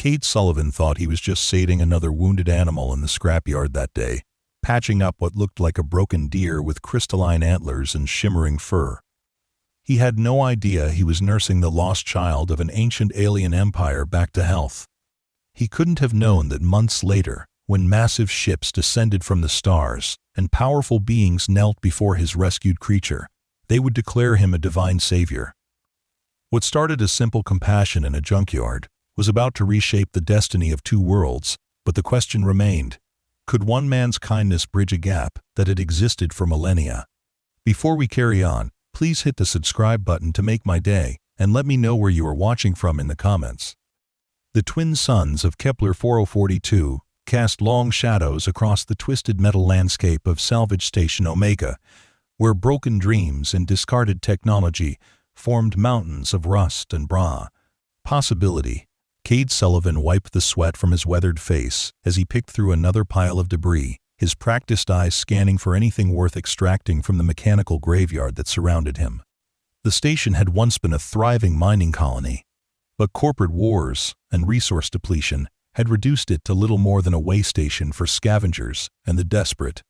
Kade Sullivan thought he was just sating another wounded animal in the scrapyard that day, patching up what looked like a broken deer with crystalline antlers and shimmering fur. He had no idea he was nursing the lost child of an ancient alien empire back to health. He couldn't have known that months later, when massive ships descended from the stars and powerful beings knelt before his rescued creature, they would declare him a divine savior. What started as simple compassion in a junkyard was about to reshape the destiny of two worlds, but the question remained: could one man's kindness bridge a gap that had existed for millennia? Before we carry on, please hit the subscribe button to make my day, and let me know where you are watching from in the comments. The twin suns of Kepler 4042 cast long shadows across the twisted metal landscape of Salvage Station Omega, where broken dreams and discarded technology formed mountains of rust and possibility. Kade Sullivan wiped the sweat from his weathered face as he picked through another pile of debris, his practiced eyes scanning for anything worth extracting from the mechanical graveyard that surrounded him. The station had once been a thriving mining colony, but corporate wars and resource depletion had reduced it to little more than a way station for scavengers and the desperate.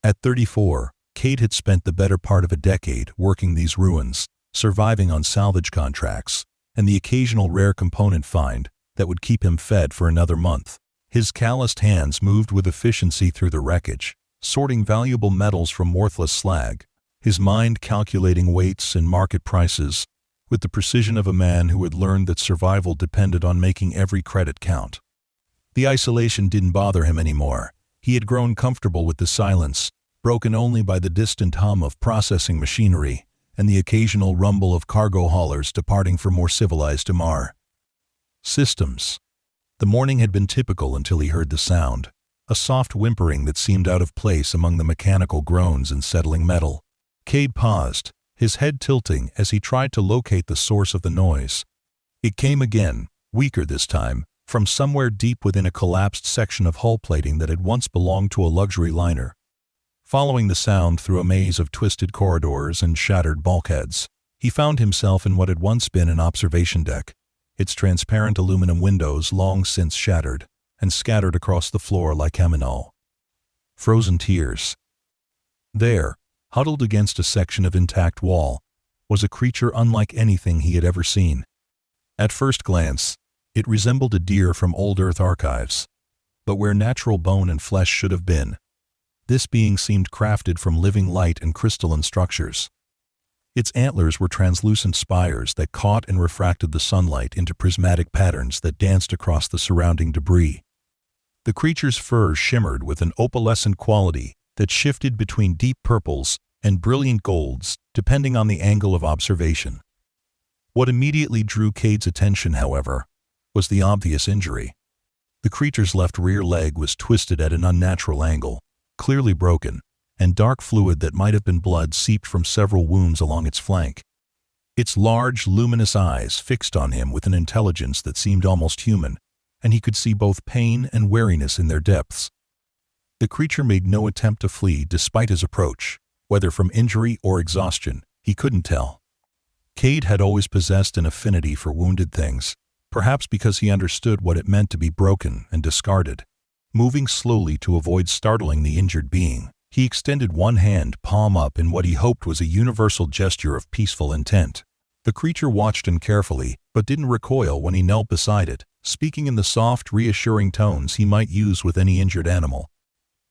At 34, Kade had spent the better part of a decade working these ruins, surviving on salvage contracts, and the occasional rare component find that would keep him fed for another month. His calloused hands moved with efficiency through the wreckage, sorting valuable metals from worthless slag, his mind calculating weights and market prices with the precision of a man who had learned that survival depended on making every credit count. The isolation didn't bother him anymore. He had grown comfortable with the silence, broken only by the distant hum of processing machinery and the occasional rumble of cargo haulers departing for more civilized systems. The morning had been typical until he heard the sound, a soft whimpering that seemed out of place among the mechanical groans and settling metal. Kade paused, his head tilting as he tried to locate the source of the noise. It came again, weaker this time, from somewhere deep within a collapsed section of hull plating that had once belonged to a luxury liner. Following the sound through a maze of twisted corridors and shattered bulkheads, he found himself in what had once been an observation deck, its transparent aluminum windows long since shattered and scattered across the floor like frozen tears. There, huddled against a section of intact wall, was a creature unlike anything he had ever seen. At first glance, it resembled a deer from old Earth archives, but where natural bone and flesh should have been, this being seemed crafted from living light and crystalline structures. Its antlers were translucent spires that caught and refracted the sunlight into prismatic patterns that danced across the surrounding debris. The creature's fur shimmered with an opalescent quality that shifted between deep purples and brilliant golds depending on the angle of observation. What immediately drew Kade's attention, however, was the obvious injury. The creature's left rear leg was twisted at an unnatural angle, clearly broken, and dark fluid that might have been blood seeped from several wounds along its flank. Its large, luminous eyes fixed on him with an intelligence that seemed almost human, and he could see both pain and wariness in their depths. The creature made no attempt to flee despite his approach, whether from injury or exhaustion, he couldn't tell. Kade had always possessed an affinity for wounded things, perhaps because he understood what it meant to be broken and discarded. Moving slowly to avoid startling the injured being, he extended one hand palm up in what he hoped was a universal gesture of peaceful intent. The creature watched him carefully, but didn't recoil when he knelt beside it, speaking in the soft, reassuring tones he might use with any injured animal.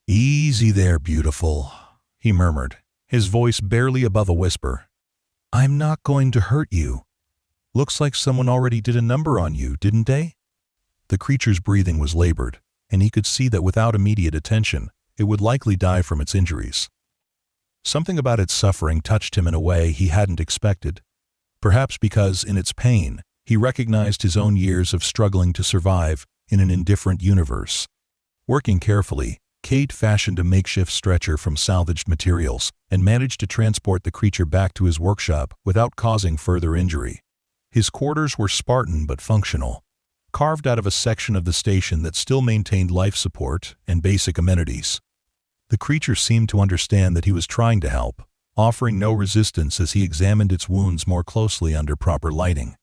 "Easy there, beautiful," he murmured, his voice barely above a whisper. "I'm not going to hurt you. Looks like someone already did a number on you, didn't they?" The creature's breathing was labored, and he could see that without immediate attention, it would likely die from its injuries. Something about its suffering touched him in a way he hadn't expected, perhaps because, in its pain, he recognized his own years of struggling to survive in an indifferent universe. Working carefully, Kade fashioned a makeshift stretcher from salvaged materials and managed to transport the creature back to his workshop without causing further injury. His quarters were Spartan but functional, carved out of a section of the station that still maintained life support and basic amenities. The creature seemed to understand that he was trying to help, offering no resistance as he examined its wounds more closely under proper lighting.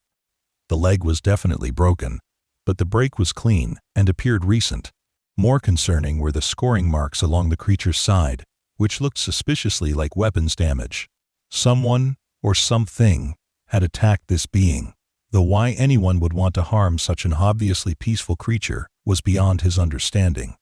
The leg was definitely broken, but the break was clean and appeared recent. More concerning were the scoring marks along the creature's side, which looked suspiciously like weapons damage. Someone, or something, had attacked this being, though why anyone would want to harm such an obviously peaceful creature was beyond his understanding.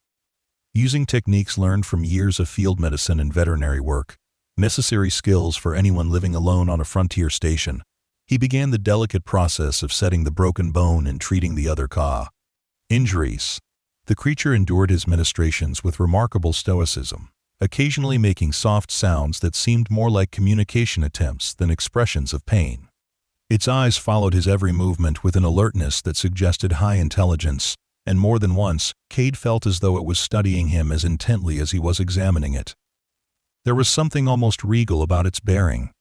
Using techniques learned from years of field medicine and veterinary work, necessary skills for anyone living alone on a frontier station, he began the delicate process of setting the broken bone and treating the other Kade. Injuries. The creature endured his ministrations with remarkable stoicism, occasionally making soft sounds that seemed more like communication attempts than expressions of pain. Its eyes followed his every movement with an alertness that suggested high intelligence, and more than once, Kade felt as though it was studying him as intently as he was examining it. There was something almost regal about its bearing,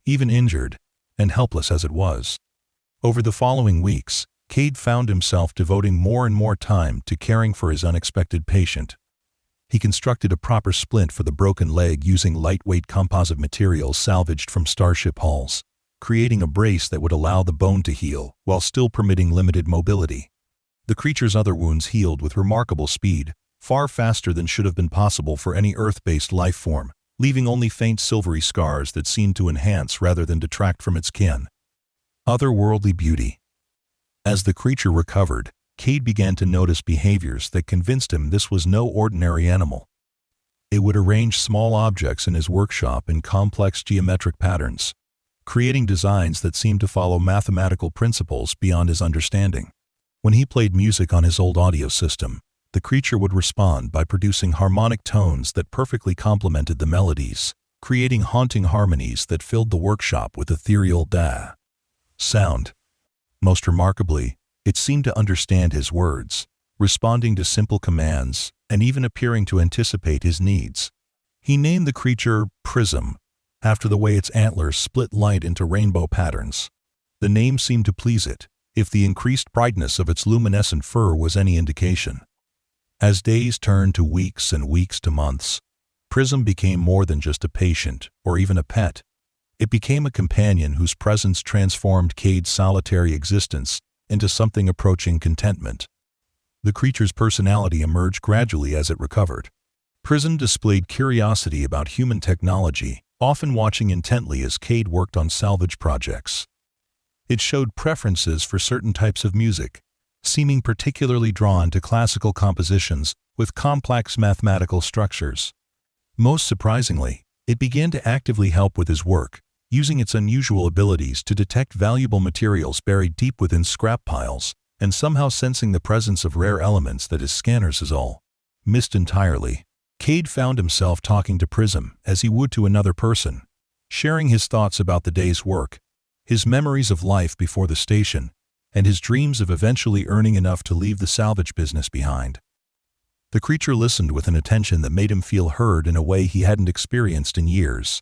even injured and helpless as it was. Over the following weeks, Kade found himself devoting more and more time to caring for his unexpected patient. He constructed a proper splint for the broken leg using lightweight composite materials salvaged from starship hulls, creating a brace that would allow the bone to heal while still permitting limited mobility. The creature's other wounds healed with remarkable speed, far faster than should have been possible for any Earth-based life form, leaving only faint silvery scars that seemed to enhance rather than detract from its kin. Otherworldly beauty. As the creature recovered, Kade began to notice behaviors that convinced him this was no ordinary animal. It would arrange small objects in his workshop in complex geometric patterns, creating designs that seemed to follow mathematical principles beyond his understanding. When he played music on his old audio system, the creature would respond by producing harmonic tones that perfectly complemented the melodies, creating haunting harmonies that filled the workshop with ethereal sound. Most remarkably, it seemed to understand his words, responding to simple commands, and even appearing to anticipate his needs. He named the creature Prism, after the way its antlers split light into rainbow patterns. The name seemed to please it, if the increased brightness of its luminescent fur was any indication. As days turned to weeks and weeks to months, Prism became more than just a patient or even a pet. It became a companion whose presence transformed Kade's solitary existence into something approaching contentment. The creature's personality emerged gradually as it recovered. Prism displayed curiosity about human technology, often watching intently as Kade worked on salvage projects. It showed preferences for certain types of music, seeming particularly drawn to classical compositions with complex mathematical structures. Most surprisingly, it began to actively help with his work, using its unusual abilities to detect valuable materials buried deep within scrap piles, and somehow sensing the presence of rare elements that his scanners missed entirely. Kade found himself talking to Prism as he would to another person, sharing his thoughts about the day's work, his memories of life before the station, and his dreams of eventually earning enough to leave the salvage business behind. The creature listened with an attention that made him feel heard in a way he hadn't experienced in years.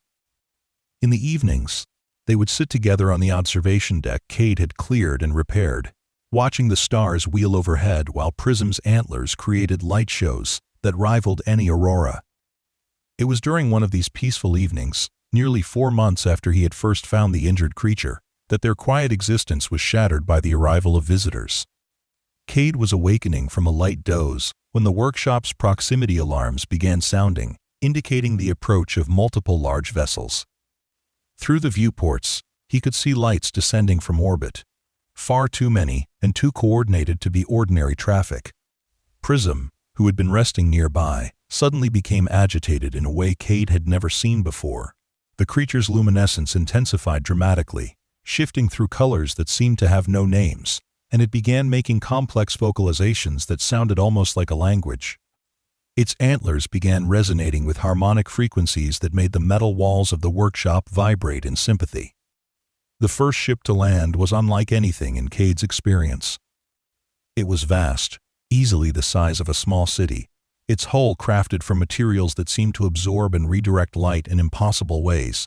In the evenings, they would sit together on the observation deck Kade had cleared and repaired, watching the stars wheel overhead while Prism's antlers created light shows that rivaled any aurora. It was during one of these peaceful evenings, nearly 4 months after he had first found the injured creature, that their quiet existence was shattered by the arrival of visitors. Kade was awakening from a light doze when the workshop's proximity alarms began sounding, indicating the approach of multiple large vessels. Through the viewports, he could see lights descending from orbit, far too many and too coordinated to be ordinary traffic. Prism, who had been resting nearby, suddenly became agitated in a way Kade had never seen before. The creature's luminescence intensified dramatically, shifting through colors that seemed to have no names, and it began making complex vocalizations that sounded almost like a language. Its antlers began resonating with harmonic frequencies that made the metal walls of the workshop vibrate in sympathy. The first ship to land was unlike anything in Kade's experience. It was vast, easily the size of a small city, its hull crafted from materials that seemed to absorb and redirect light in impossible ways.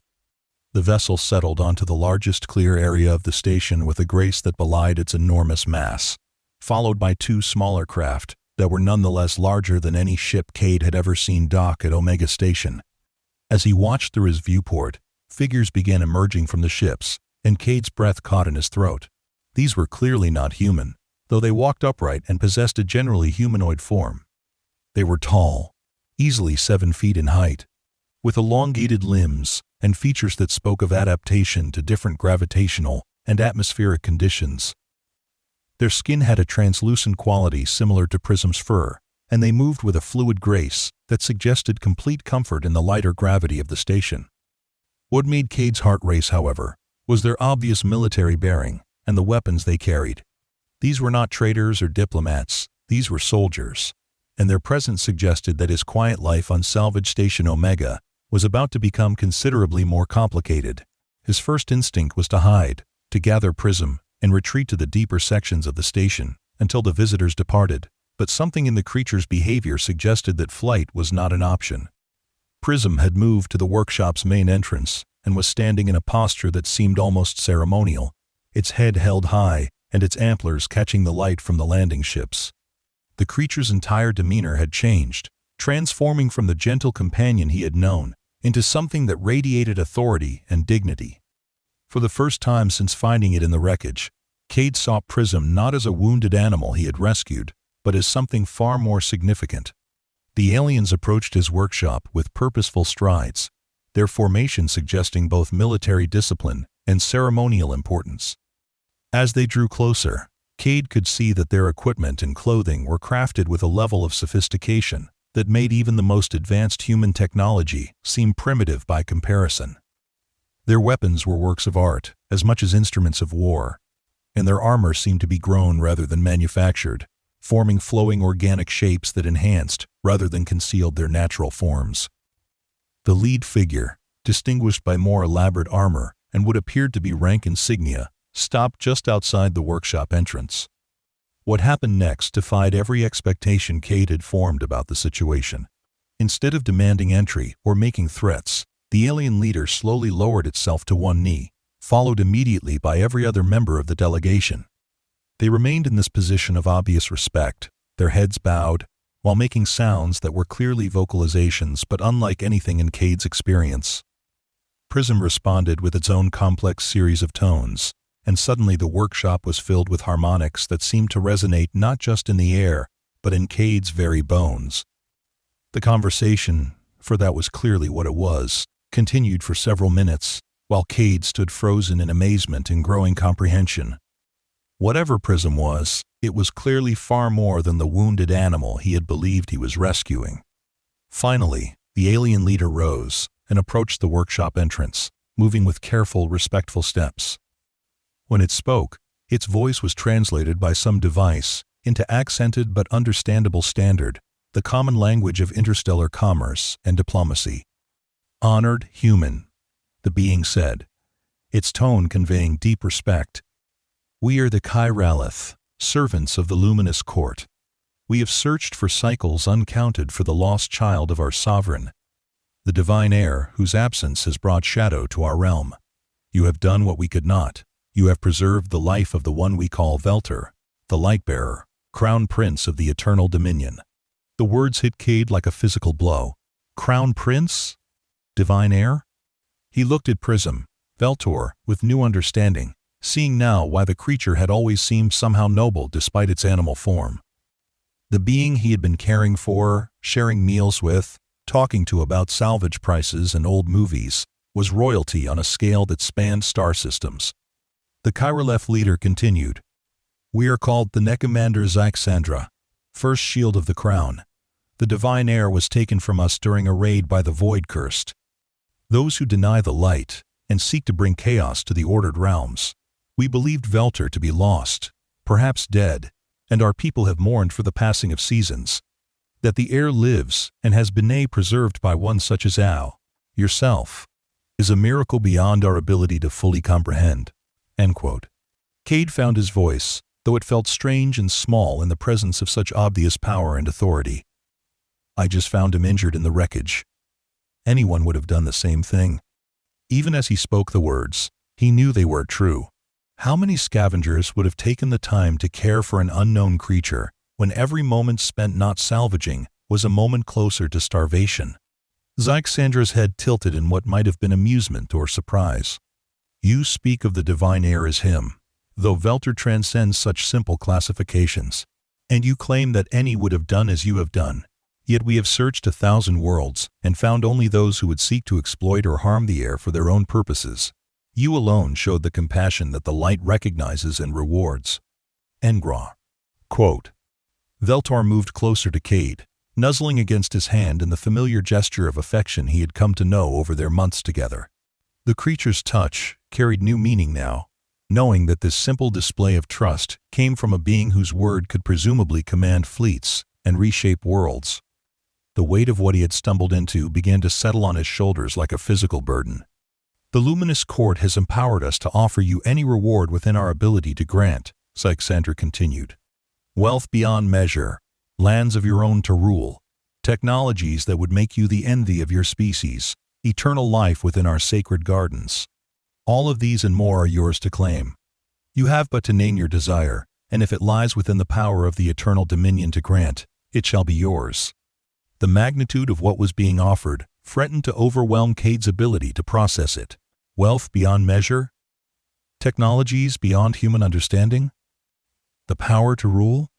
The vessel settled onto the largest clear area of the station with a grace that belied its enormous mass, followed by 2 smaller craft that were nonetheless larger than any ship Kade had ever seen dock at Omega Station. As he watched through his viewport, figures began emerging from the ships, and Kade's breath caught in his throat. These were clearly not human, though though they walked upright and possessed a generally humanoid form. They were tall, easily 7 feet in height, with elongated limbs and features that spoke of adaptation to different gravitational and atmospheric conditions. Their skin had a translucent quality similar to Prism's fur, and they moved with a fluid grace that suggested complete comfort in the lighter gravity of the station. What made Kade's heart race, however, was their obvious military bearing and the weapons they carried. These were not traders or diplomats, these were soldiers, and their presence suggested that his quiet life on Salvage Station Omega was about to become considerably more complicated. His first instinct was to hide, to gather Prism, and retreat to the deeper sections of the station until the visitors departed, but something in the creature's behavior suggested that flight was not an option. Prism had moved to the workshop's main entrance and was standing in a posture that seemed almost ceremonial, its head held high and its antlers catching the light from the landing ships. The creature's entire demeanor had changed, transforming from the gentle companion he had known into something that radiated authority and dignity. For the first time since finding it in the wreckage, Kade saw Prism not as a wounded animal he had rescued, but as something far more significant. The aliens approached his workshop with purposeful strides, their formation suggesting both military discipline and ceremonial importance. As they drew closer, Kade could see that their equipment and clothing were crafted with a level of sophistication that made even the most advanced human technology seem primitive by comparison. Their weapons were works of art as much as instruments of war, and their armor seemed to be grown rather than manufactured, forming flowing organic shapes that enhanced rather than concealed their natural forms. The lead figure, distinguished by more elaborate armor and what appeared to be rank insignia, stopped just outside the workshop entrance. What happened next defied every expectation Kade had formed about the situation. Instead of demanding entry or making threats, the alien leader slowly lowered itself to one knee, followed immediately by every other member of the delegation. They remained in this position of obvious respect, their heads bowed, while making sounds that were clearly vocalizations but unlike anything in Kade's experience. Prism responded with its own complex series of tones, and suddenly the workshop was filled with harmonics that seemed to resonate not just in the air, but in Kade's very bones. The conversation, for that was clearly what it was, continued for several minutes, while Kade stood frozen in amazement and growing comprehension. Whatever Prism was, it was clearly far more than the wounded animal he had believed he was rescuing. Finally, the alien leader rose and approached the workshop entrance, moving with careful, respectful steps. When it spoke, its voice was translated by some device into accented but understandable standard, the common language of interstellar commerce and diplomacy. "Honored human," the being said, its tone conveying deep respect. "We are the Chiralith, servants of the luminous court. We have searched for cycles uncounted for the lost child of our sovereign, the Divine Heir, whose absence has brought shadow to our realm. You have done what we could not. You have preserved the life of the one we call Velter, the Lightbearer, Crown Prince of the Eternal Dominion." The words hit Kade like a physical blow. Crown Prince? Divine Heir? He looked at Prism, Veltor, with new understanding, seeing now why the creature had always seemed somehow noble despite its animal form. The being he had been caring for, sharing meals with, talking to about salvage prices and old movies, was royalty on a scale that spanned star systems. The Chiralith leader continued, "We are called the Necommander Zyxandra, first shield of the crown. The Divine Heir was taken from us during a raid by the Void-Cursed, those who deny the light and seek to bring chaos to the ordered realms. We believed Velter to be lost, perhaps dead, and our people have mourned for the passing of seasons. That the heir lives and has been preserved by one such as yourself, is a miracle beyond our ability to fully comprehend." End quote. Kade found his voice, though it felt strange and small in the presence of such obvious power and authority. "I just found him injured in the wreckage." Anyone would have done the same thing. Even as he spoke the words, he knew they were true. How many scavengers would have taken the time to care for an unknown creature when every moment spent not salvaging was a moment closer to starvation? Zyxandra's head tilted in what might have been amusement or surprise. "You speak of the Divine Heir as him, though Veltor transcends such simple classifications. And you claim that any would have done as you have done. Yet we have searched 1,000 worlds, and found only those who would seek to exploit or harm the heir for their own purposes. You alone showed the compassion that the light recognizes and rewards. Engra. Quote. Veltor moved closer to Kade, nuzzling against his hand in the familiar gesture of affection he had come to know over their months together. The creature's touch carried new meaning now, knowing that this simple display of trust came from a being whose word could presumably command fleets and reshape worlds. The weight of what he had stumbled into began to settle on his shoulders like a physical burden. The luminous court has empowered us to offer you any reward within our ability to grant, Sixandra continued. Wealth beyond measure, lands of your own to rule, technologies that would make you the envy of your species, eternal life within our sacred gardens. All of these and more are yours to claim. You have but to name your desire, and if it lies within the power of the eternal dominion to grant, it shall be yours. The magnitude of what was being offered threatened to overwhelm Kade's ability to process it. Wealth beyond measure? Technologies beyond human understanding? The power to rule?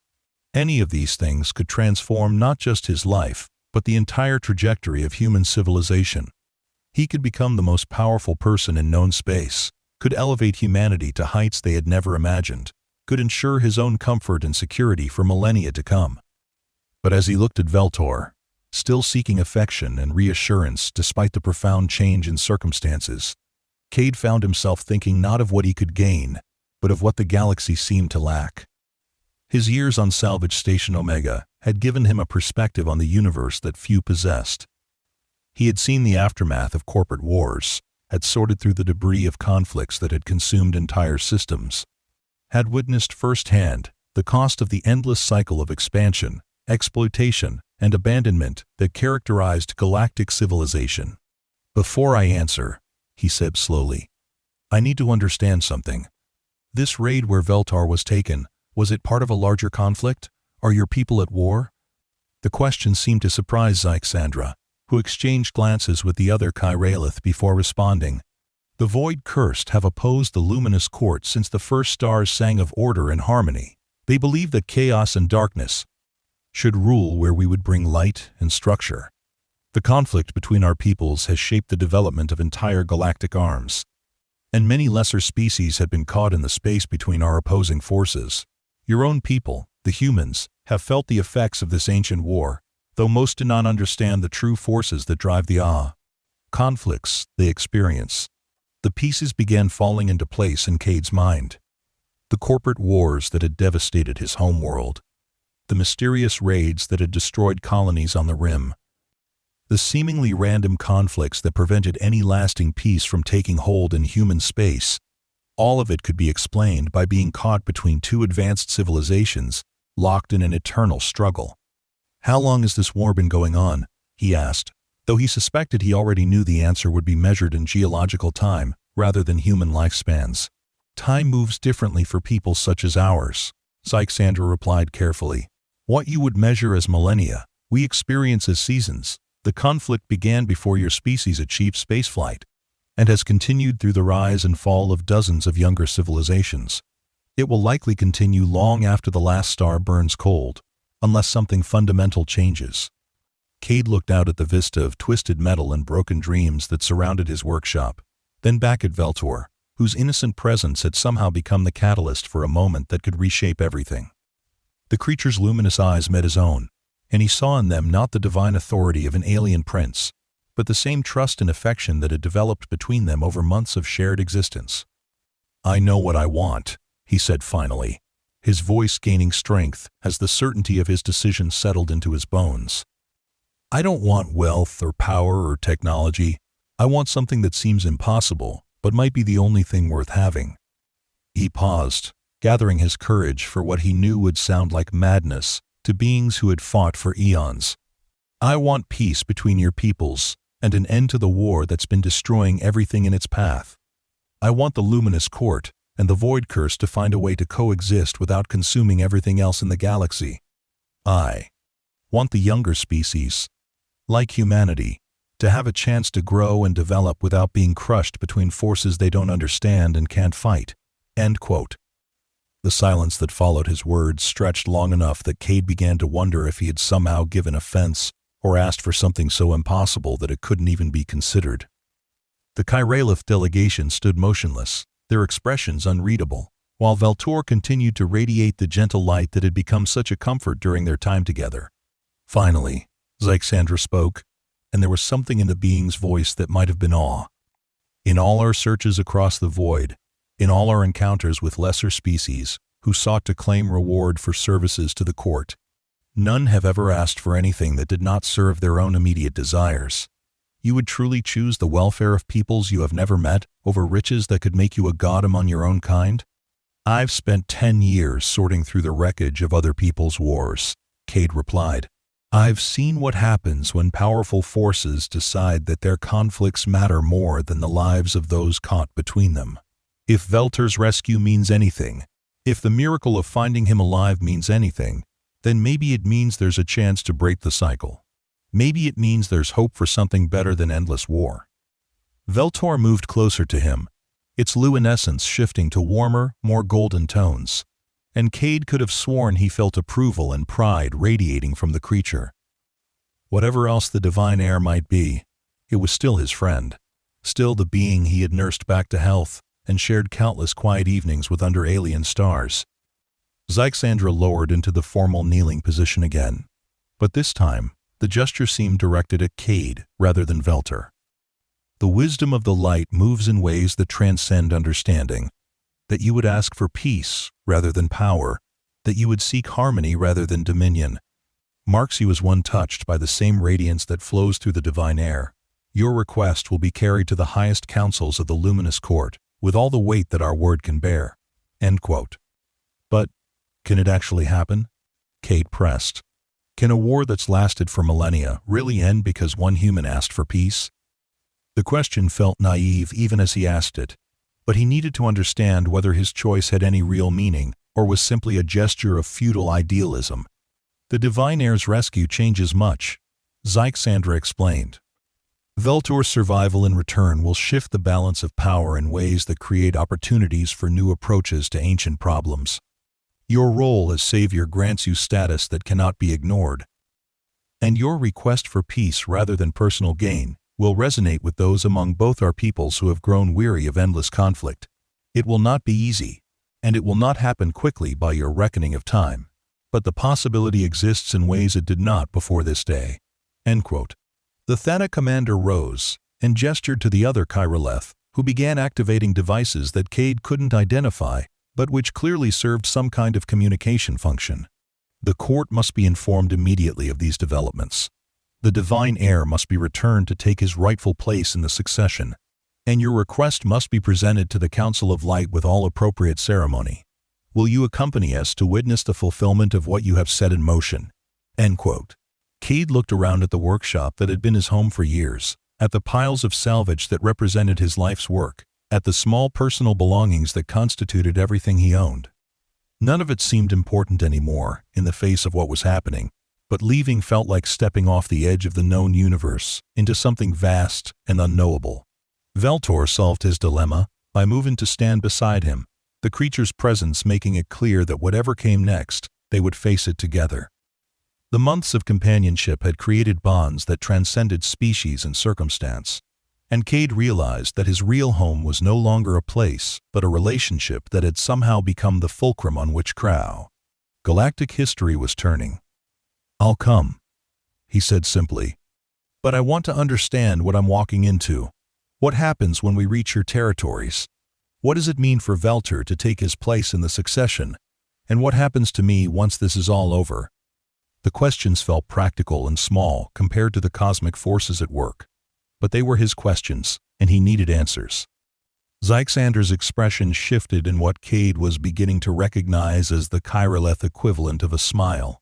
Any of these things could transform not just his life, but the entire trajectory of human civilization. He could become the most powerful person in known space, could elevate humanity to heights they had never imagined, could ensure his own comfort and security for millennia to come. But as he looked at Veltor, still seeking affection and reassurance despite the profound change in circumstances, Kade found himself thinking not of what he could gain, but of what the galaxy seemed to lack. His years on Salvage Station Omega had given him a perspective on the universe that few possessed. He had seen the aftermath of corporate wars, had sorted through the debris of conflicts that had consumed entire systems, had witnessed firsthand the cost of the endless cycle of expansion, exploitation, and abandonment that characterized galactic civilization. Before I answer, he said slowly, I need to understand something. This raid where Veltor was taken, was it part of a larger conflict? Are your people at war? The question seemed to surprise Sixandra, who exchanged glances with the other Chiralith before responding. The Void Cursed have opposed the Luminous Court since the first stars sang of order and harmony. They believe that chaos and darkness should rule where we would bring light and structure. The conflict between our peoples has shaped the development of entire galactic arms, and many lesser species had been caught in the space between our opposing forces. Your own people, the humans, have felt the effects of this ancient war, though most do not understand the true forces that drive the conflicts they experience. The pieces began falling into place in Kade's mind. The corporate wars that had devastated his homeworld, the mysterious raids that had destroyed colonies on the rim, the seemingly random conflicts that prevented any lasting peace from taking hold in human space. All of it could be explained by being caught between two advanced civilizations, locked in an eternal struggle. How long has this war been going on? He asked, though he suspected he already knew the answer would be measured in geological time rather than human lifespans. Time moves differently for people such as ours, Sixandra replied carefully. What you would measure as millennia, we experience as seasons. The conflict began before your species achieved spaceflight, and has continued through the rise and fall of dozens of younger civilizations. It will likely continue long after the last star burns cold, unless something fundamental changes. Kade looked out at the vista of twisted metal and broken dreams that surrounded his workshop, then back at Veltor, whose innocent presence had somehow become the catalyst for a moment that could reshape everything. The creature's luminous eyes met his own, and he saw in them not the divine authority of an alien prince, but the same trust and affection that had developed between them over months of shared existence. I know what I want, he said finally, his voice gaining strength as the certainty of his decision settled into his bones. I don't want wealth or power or technology. I want something that seems impossible, but might be the only thing worth having. He paused, gathering his courage for what he knew would sound like madness to beings who had fought for eons. I want peace between your peoples, and an end to the war that's been destroying everything in its path. I want the Luminous Court and the Void Curse to find a way to coexist without consuming everything else in the galaxy. I want the younger species, like humanity, to have a chance to grow and develop without being crushed between forces they don't understand and can't fight. End quote. The silence that followed his words stretched long enough that Kade began to wonder if he had somehow given offense or asked for something so impossible that it couldn't even be considered. The Kyralith delegation stood motionless, their expressions unreadable, while Veltor continued to radiate the gentle light that had become such a comfort during their time together. Finally, Zyxandra spoke, and there was something in the being's voice that might have been awe. In all our searches across the void, in all our encounters with lesser species who sought to claim reward for services to the court, none have ever asked for anything that did not serve their own immediate desires. You would truly choose the welfare of peoples you have never met over riches that could make you a god among your own kind? I've spent 10 years sorting through the wreckage of other people's wars, Kade replied. I've seen what happens when powerful forces decide that their conflicts matter more than the lives of those caught between them. If Veltor's rescue means anything, if the miracle of finding him alive means anything, then maybe it means there's a chance to break the cycle. Maybe it means there's hope for something better than endless war. Veltor moved closer to him, its luminescence shifting to warmer, more golden tones, and Kade could have sworn he felt approval and pride radiating from the creature. Whatever else the Divine Heir might be, it was still his friend, still the being he had nursed back to health and shared countless quiet evenings with under alien stars. Zyxandra lowered into the formal kneeling position again, but this time the gesture seemed directed at Kade rather than Veltor. The wisdom of the light moves in ways that transcend understanding, that you would ask for peace rather than power, that you would seek harmony rather than dominion, marks you as one touched by the same radiance that flows through the Divine Heir. Your request will be carried to the highest councils of the luminous court, with all the weight that our word can bear. End quote. But can it actually happen? Kade pressed. Can a war that's lasted for millennia really end because one human asked for peace? The question felt naive even as he asked it, but he needed to understand whether his choice had any real meaning or was simply a gesture of futile idealism. The Divine Heir's rescue changes much, Zyxandra explained. Veltor's survival in return will shift the balance of power in ways that create opportunities for new approaches to ancient problems. Your role as savior grants you status that cannot be ignored, and your request for peace rather than personal gain will resonate with those among both our peoples who have grown weary of endless conflict. It will not be easy, and it will not happen quickly by your reckoning of time, but the possibility exists in ways it did not before this day. End quote. The Thana commander rose and gestured to the other Kyraleth, who began activating devices that Kade couldn't identify, but which clearly served some kind of communication function. The court must be informed immediately of these developments. The Divine Heir must be returned to take his rightful place in the succession, and your request must be presented to the Council of Light with all appropriate ceremony. Will you accompany us to witness the fulfillment of what you have set in motion? End quote. Kade looked around at the workshop that had been his home for years, at the piles of salvage that represented his life's work, at the small personal belongings that constituted everything he owned. None of it seemed important anymore in the face of what was happening, but leaving felt like stepping off the edge of the known universe into something vast and unknowable. Veltor solved his dilemma by moving to stand beside him, the creature's presence making it clear that whatever came next, they would face it together. The months of companionship had created bonds that transcended species and circumstance, and Kade realized that his real home was no longer a place, but a relationship that had somehow become the fulcrum on which Galactic history was turning. I'll come, he said simply, but I want to understand what I'm walking into. What happens when we reach your territories? What does it mean for Veltor to take his place in the succession? And what happens to me once this is all over? The questions felt practical and small compared to the cosmic forces at work, but they were his questions, and he needed answers. Zyxandra's expression shifted in what Kade was beginning to recognize as the Kyraleth equivalent of a smile.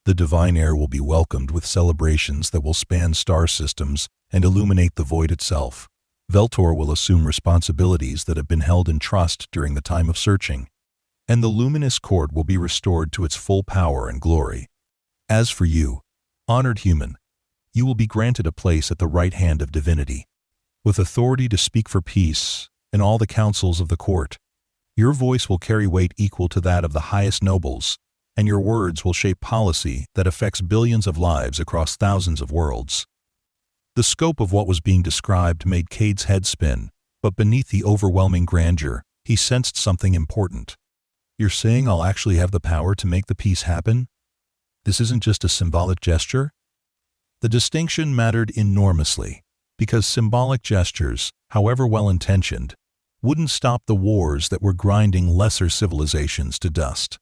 The Divine Heir will be welcomed with celebrations that will span star systems and illuminate the void itself. Veltor will assume responsibilities that have been held in trust during the time of searching, and the luminous court will be restored to its full power and glory. As for you, honored human, you will be granted a place at the right hand of divinity, with authority to speak for peace in all the councils of the court. Your voice will carry weight equal to that of the highest nobles, and your words will shape policy that affects billions of lives across thousands of worlds. The scope of what was being described made Kade's head spin, but beneath the overwhelming grandeur, he sensed something important. You're saying I'll actually have the power to make the peace happen? This isn't just a symbolic gesture? The distinction mattered enormously, because symbolic gestures, however well-intentioned, wouldn't stop the wars that were grinding lesser civilizations to dust.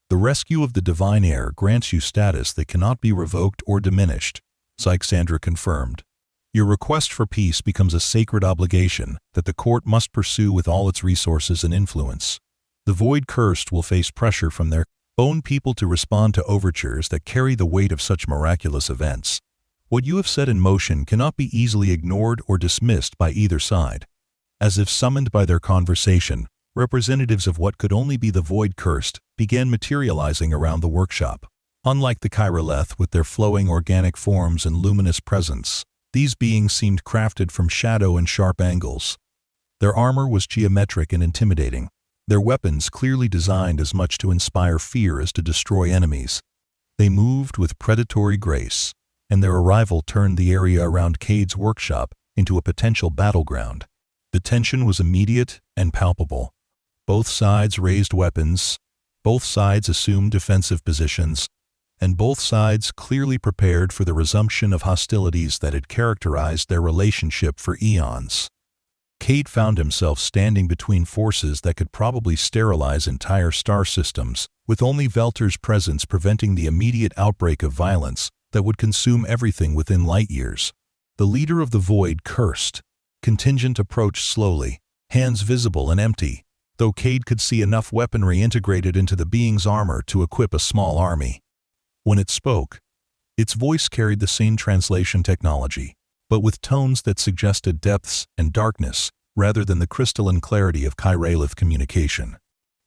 The rescue of the Divine Heir grants you status that cannot be revoked or diminished, Sandra confirmed. Your request for peace becomes a sacred obligation that the court must pursue with all its resources and influence. The Void Cursed will face pressure from their own people to respond to overtures that carry the weight of such miraculous events. What you have set in motion cannot be easily ignored or dismissed by either side. As if summoned by their conversation, representatives of what could only be the Void Cursed began materializing around the workshop. Unlike the Chiroleth with their flowing organic forms and luminous presence, these beings seemed crafted from shadow and sharp angles. Their armor was geometric and intimidating, their weapons clearly designed as much to inspire fear as to destroy enemies. They moved with predatory grace, and their arrival turned the area around Kade's workshop into a potential battleground. The tension was immediate and palpable. Both sides raised weapons, both sides assumed defensive positions, and both sides clearly prepared for the resumption of hostilities that had characterized their relationship for eons. Kade found himself standing between forces that could probably sterilize entire star systems, with only Velter's presence preventing the immediate outbreak of violence that would consume everything within light years. The leader of the Void Cursed. Contingent approached slowly, hands visible and empty, though Kade could see enough weaponry integrated into the being's armor to equip a small army. When it spoke, its voice carried the same translation technology, but with tones that suggested depths and darkness rather than the crystalline clarity of Chirolith communication.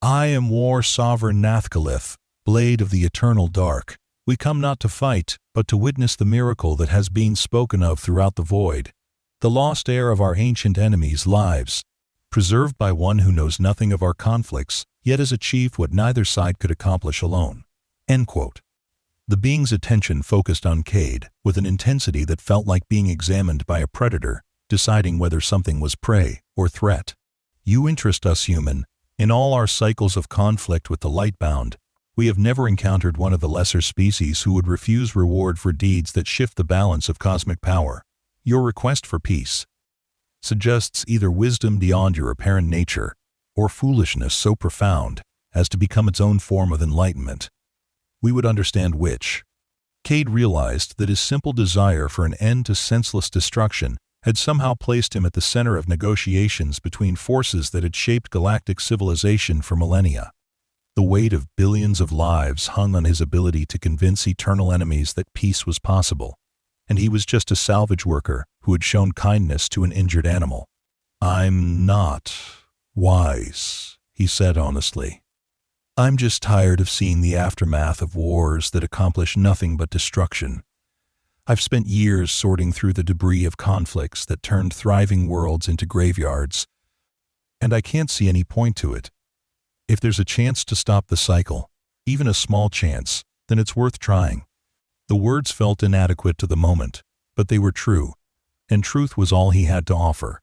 I am War Sovereign Nathkalith, Blade of the Eternal Dark. We come not to fight, but to witness the miracle that has been spoken of throughout the void, the lost heir of our ancient enemies' lives, preserved by one who knows nothing of our conflicts, yet has achieved what neither side could accomplish alone. End quote. The being's attention focused on Kade with an intensity that felt like being examined by a predator, deciding whether something was prey or threat. You interest us, human. In all our cycles of conflict with the Lightbound, we have never encountered one of the lesser species who would refuse reward for deeds that shift the balance of cosmic power. Your request for peace suggests either wisdom beyond your apparent nature, or foolishness so profound as to become its own form of enlightenment. We would understand which. Kade realized that his simple desire for an end to senseless destruction had somehow placed him at the center of negotiations between forces that had shaped galactic civilization for millennia. The weight of billions of lives hung on his ability to convince eternal enemies that peace was possible, and he was just a salvage worker who had shown kindness to an injured animal. I'm not wise, he said honestly. I'm just tired of seeing the aftermath of wars that accomplish nothing but destruction. I've spent years sorting through the debris of conflicts that turned thriving worlds into graveyards, and I can't see any point to it. If there's a chance to stop the cycle, even a small chance, then it's worth trying. The words felt inadequate to the moment, but they were true, and truth was all he had to offer.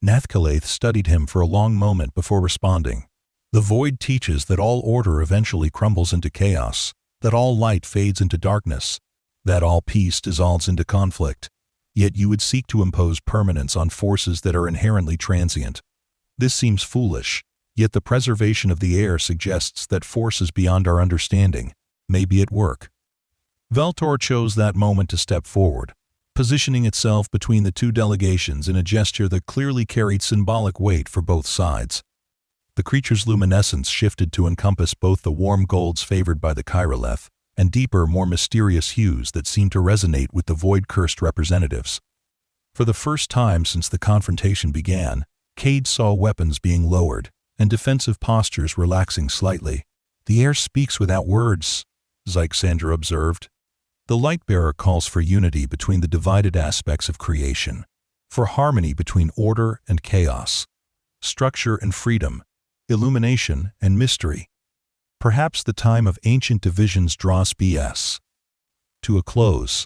Nathkalith studied him for a long moment before responding. The void teaches that all order eventually crumbles into chaos, that all light fades into darkness, that all peace dissolves into conflict. Yet you would seek to impose permanence on forces that are inherently transient. This seems foolish, yet the preservation of the heir suggests that forces beyond our understanding may be at work. Veltor chose that moment to step forward, positioning itself between the two delegations in a gesture that clearly carried symbolic weight for both sides. The creature's luminescence shifted to encompass both the warm golds favored by the Chiroleth and deeper, more mysterious hues that seemed to resonate with the Void-Cursed representatives. For the first time since the confrontation began, Kade saw weapons being lowered and defensive postures relaxing slightly. The heir speaks without words, Sandra observed. The Lightbearer calls for unity between the divided aspects of creation, for harmony between order and chaos, structure and freedom, illumination, and mystery. Perhaps the time of ancient divisions draws B.S. to a close.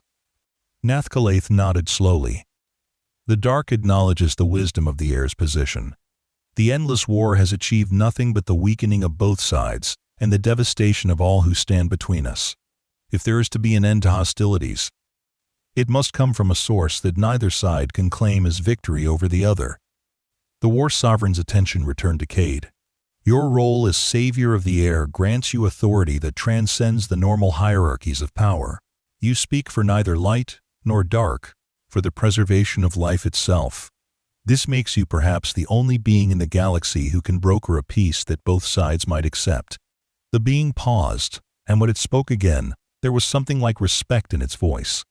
Nathkalath nodded slowly. The dark acknowledges the wisdom of the heir's position. The endless war has achieved nothing but the weakening of both sides and the devastation of all who stand between us. If there is to be an end to hostilities, it must come from a source that neither side can claim as victory over the other. The war sovereign's attention returned to Kade. Your role as savior of the heir grants you authority that transcends the normal hierarchies of power. You speak for neither light nor dark, for the preservation of life itself. This makes you perhaps the only being in the galaxy who can broker a peace that both sides might accept. The being paused, and when it spoke again, there was something like respect in its voice.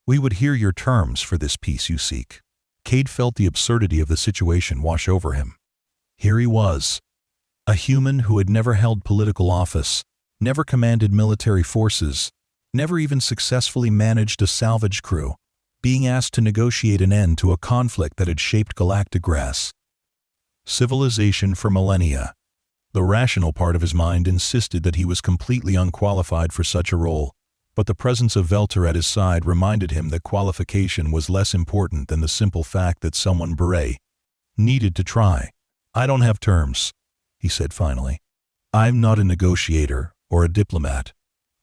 We would hear your terms for this peace you seek. Kade felt the absurdity of the situation wash over him. Here he was, a human who had never held political office, never commanded military forces, never even successfully managed a salvage crew, being asked to negotiate an end to a conflict that had shaped galactic grass. Civilization for millennia. The rational part of his mind insisted that he was completely unqualified for such a role, but the presence of Velter at his side reminded him that qualification was less important than the simple fact that someone needed to try. I don't have terms, he said finally. I'm not a negotiator or a diplomat,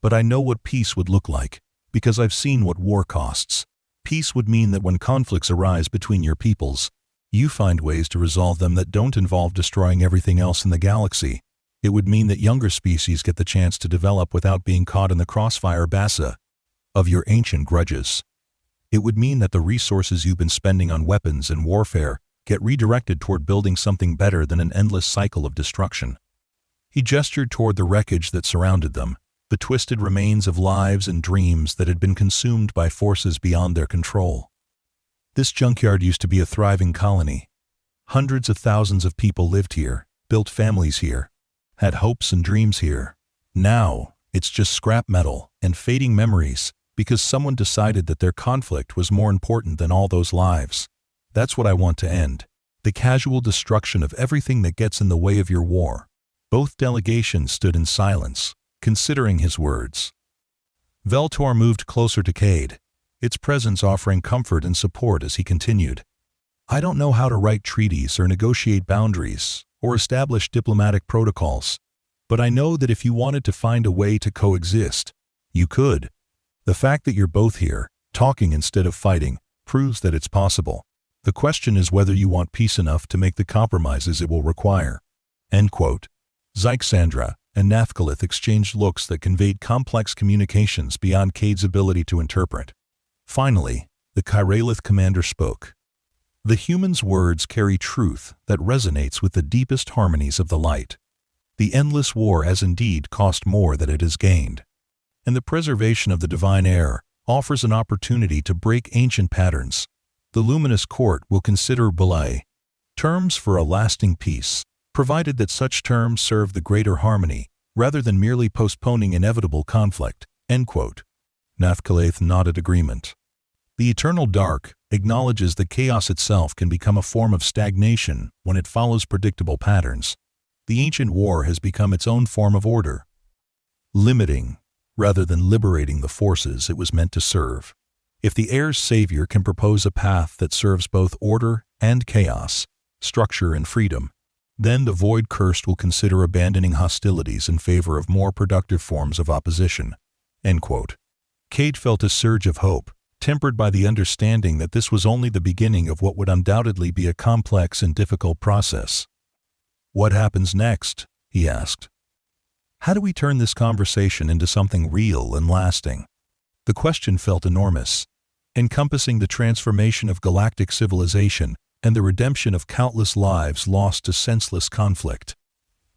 but I know what peace would look like, because I've seen what war costs. Peace would mean that when conflicts arise between your peoples, you find ways to resolve them that don't involve destroying everything else in the galaxy. It would mean that younger species get the chance to develop without being caught in the crossfire of your ancient grudges. It would mean that the resources you've been spending on weapons and warfare get redirected toward building something better than an endless cycle of destruction. He gestured toward the wreckage that surrounded them, the twisted remains of lives and dreams that had been consumed by forces beyond their control. This junkyard used to be a thriving colony. Hundreds of thousands of people lived here, built families here, had hopes and dreams here. Now, it's just scrap metal and fading memories because someone decided that their conflict was more important than all those lives. That's what I want to end. The casual destruction of everything that gets in the way of your war. Both delegations stood in silence, considering his words. Veltor moved closer to Kade, its presence offering comfort and support as he continued. I don't know how to write treaties or negotiate boundaries or establish diplomatic protocols, but I know that if you wanted to find a way to coexist, you could. The fact that you're both here, talking instead of fighting, proves that it's possible. The question is whether you want peace enough to make the compromises it will require. End quote. Zyxandra and Nathkalath exchanged looks that conveyed complex communications beyond Kade's ability to interpret. Finally, the Chiralith commander spoke. The human's words carry truth that resonates with the deepest harmonies of the light. The endless war has indeed cost more than it has gained, and the preservation of the Divine Heir offers an opportunity to break ancient patterns. The luminous court will consider belay terms for a lasting peace, provided that such terms serve the greater harmony, rather than merely postponing inevitable conflict. End quote. Nathkalath nodded agreement. The eternal dark acknowledges that chaos itself can become a form of stagnation when it follows predictable patterns. The ancient war has become its own form of order, limiting rather than liberating the forces it was meant to serve. If the heir's savior can propose a path that serves both order and chaos, structure and freedom, then the void cursed will consider abandoning hostilities in favor of more productive forms of opposition. End quote. Kade felt a surge of hope, tempered by the understanding that this was only the beginning of what would undoubtedly be a complex and difficult process. What happens next? He asked. How do we turn this conversation into something real and lasting? The question felt enormous, encompassing the transformation of galactic civilization and the redemption of countless lives lost to senseless conflict.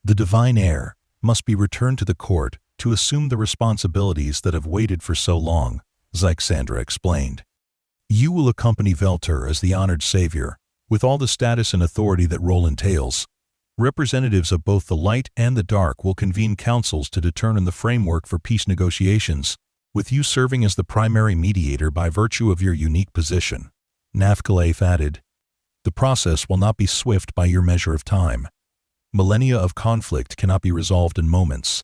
The Divine Heir must be returned to the court to assume the responsibilities that have waited for so long, Zyxandra explained. You will accompany Velter as the honored savior, with all the status and authority that role entails. Representatives of both the light and the dark will convene councils to determine the framework for peace negotiations, with you serving as the primary mediator by virtue of your unique position. Nathkalath added, the process will not be swift by your measure of time. Millennia of conflict cannot be resolved in moments.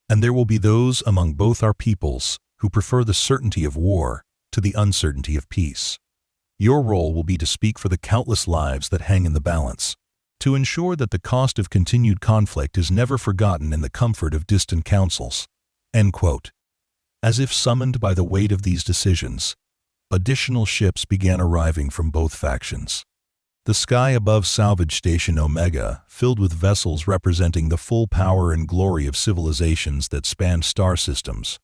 And there will be those among both our peoples who prefer the certainty of war to the uncertainty of peace. Your role will be to speak for the countless lives that hang in the balance, to ensure that the cost of continued conflict is never forgotten in the comfort of distant councils." End quote. As if summoned by the weight of these decisions, additional ships began arriving from both factions. The sky above Salvage Station Omega filled with vessels representing the full power and glory of civilizations that spanned star systems.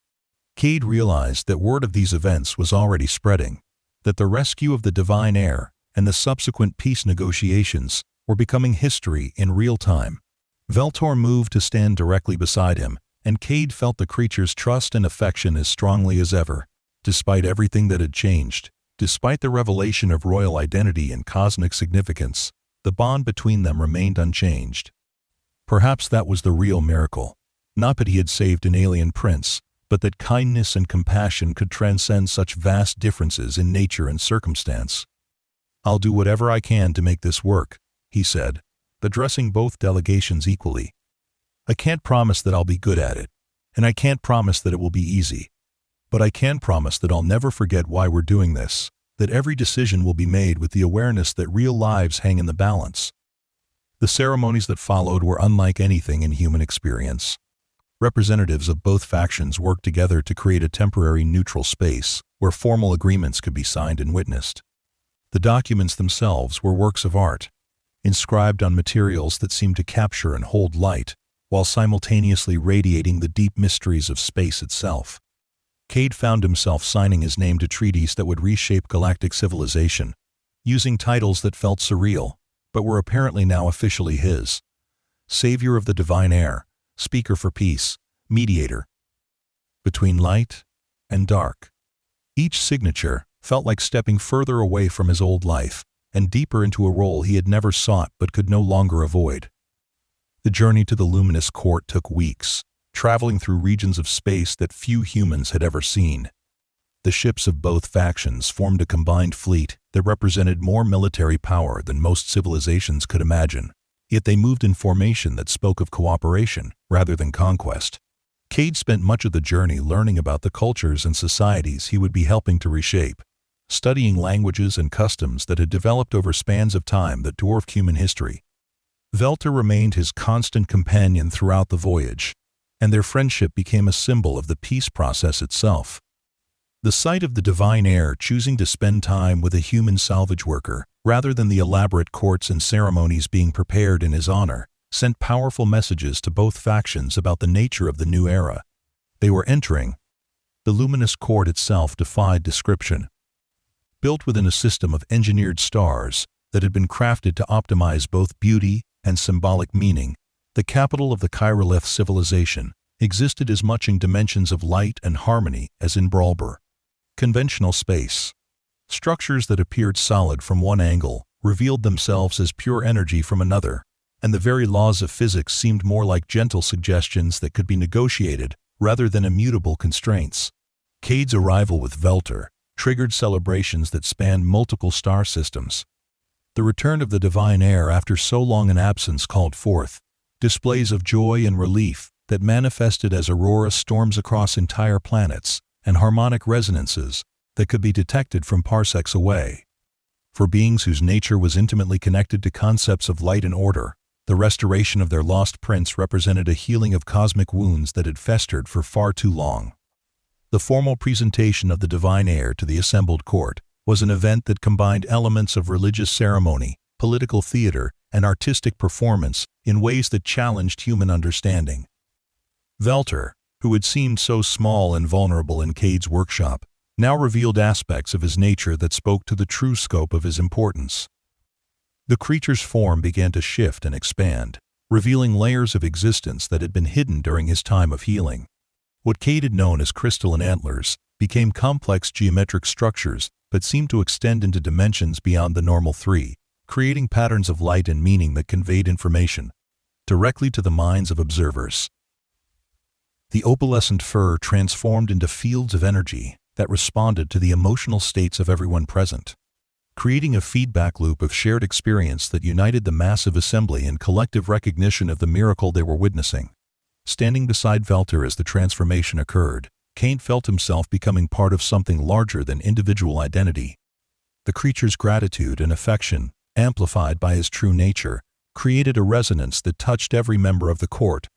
Kade realized that word of these events was already spreading, that the rescue of the Divine Heir and the subsequent peace negotiations were becoming history in real time. Veltor moved to stand directly beside him, and Kade felt the creature's trust and affection as strongly as ever. Despite everything that had changed, despite the revelation of royal identity and cosmic significance, the bond between them remained unchanged. Perhaps that was the real miracle. Not that he had saved an alien prince, but that kindness and compassion could transcend such vast differences in nature and circumstance. "I'll do whatever I can to make this work," he said, addressing both delegations equally. "I can't promise that I'll be good at it, and I can't promise that it will be easy. But I can promise that I'll never forget why we're doing this, that every decision will be made with the awareness that real lives hang in the balance." The ceremonies that followed were unlike anything in human experience. Representatives of both factions worked together to create a temporary neutral space where formal agreements could be signed and witnessed. The documents themselves were works of art, inscribed on materials that seemed to capture and hold light, while simultaneously radiating the deep mysteries of space itself. Kade found himself signing his name to treaties that would reshape galactic civilization, using titles that felt surreal, but were apparently now officially his. Savior of the Divine Heir, Speaker for Peace, Mediator. Between light and dark. Each signature felt like stepping further away from his old life and deeper into a role he had never sought but could no longer avoid. The journey to the luminous court took weeks, traveling through regions of space that few humans had ever seen. The ships of both factions formed a combined fleet that represented more military power than most civilizations could imagine, yet they moved in formation that spoke of cooperation rather than conquest. Kade spent much of the journey learning about the cultures and societies he would be helping to reshape, studying languages and customs that had developed over spans of time that dwarfed human history. Veltor remained his constant companion throughout the voyage, and their friendship became a symbol of the peace process itself. The sight of the Divine Heir choosing to spend time with a human salvage worker, rather than the elaborate courts and ceremonies being prepared in his honor, sent powerful messages to both factions about the nature of the new era they were entering. The luminous court itself defied description. Built within a system of engineered stars that had been crafted to optimize both beauty and symbolic meaning, the capital of the Chirolith civilization existed as much in dimensions of light and harmony as in Brawlbur. Conventional space. Structures that appeared solid from one angle revealed themselves as pure energy from another, and the very laws of physics seemed more like gentle suggestions that could be negotiated rather than immutable constraints. Kade's arrival with Veltor triggered celebrations that spanned multiple star systems. The return of the Divine Heir after so long an absence called forth displays of joy and relief that manifested as aurora storms across entire planets and harmonic resonances that could be detected from parsecs away. For beings whose nature was intimately connected to concepts of light and order, the restoration of their lost prince represented a healing of cosmic wounds that had festered for far too long. The formal presentation of the Divine Heir to the assembled court was an event that combined elements of religious ceremony, political theater, and artistic performance in ways that challenged human understanding. Veltor, who had seemed so small and vulnerable in Kade's workshop, now revealed aspects of his nature that spoke to the true scope of his importance. The creature's form began to shift and expand, revealing layers of existence that had been hidden during his time of healing. What Kade had known as crystalline antlers became complex geometric structures that seemed to extend into dimensions beyond the normal three, creating patterns of light and meaning that conveyed information directly to the minds of observers. The opalescent fur transformed into fields of energy that responded to the emotional states of everyone present. creating a feedback loop of shared experience that united the massive assembly in collective recognition of the miracle they were witnessing. Standing beside Velter as the transformation occurred, Kade felt himself becoming part of something larger than individual identity. The creature's gratitude and affection, amplified by his true nature, created a resonance that touched every member of the court.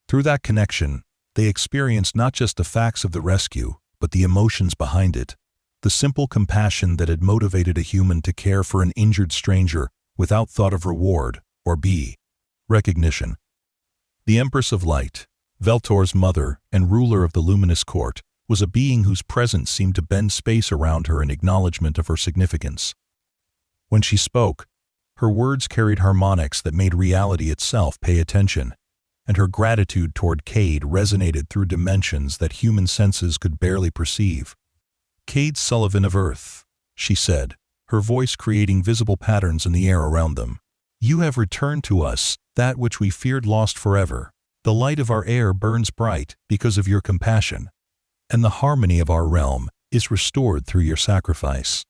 Through that connection, they experienced not just the facts of the rescue, but the emotions behind it. The simple compassion that had motivated a human to care for an injured stranger without thought of reward or recognition. The Empress of Light, Veltor's mother and ruler of the luminous court, was a being whose presence seemed to bend space around her in acknowledgement of her significance. When she spoke, her words carried harmonics that made reality itself pay attention, and her gratitude toward Kade resonated through dimensions that human senses could barely perceive. "Kade Sullivan of Earth," she said, her voice creating visible patterns in the air around them. "You have returned to us that which we feared lost forever. The light of our air burns bright because of your compassion, and the harmony of our realm is restored through your sacrifice.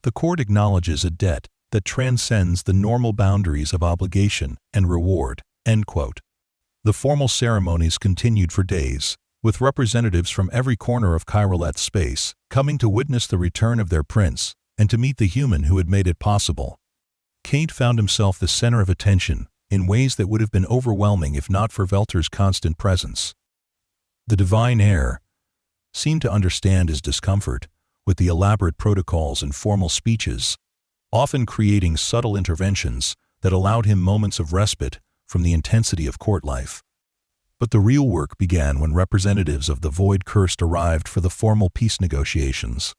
The court acknowledges a debt that transcends the normal boundaries of obligation and reward." End quote. The formal ceremonies continued for days, with representatives from every corner of Kyrilleth's space coming to witness the return of their prince and to meet the human who had made it possible. Kade found himself the center of attention in ways that would have been overwhelming if not for Velter's constant presence. The Divine Heir seemed to understand his discomfort, with the elaborate protocols and formal speeches, often creating subtle interventions that allowed him moments of respite from the intensity of court life. But the real work began when representatives of the Void Cursed arrived for the formal peace negotiations.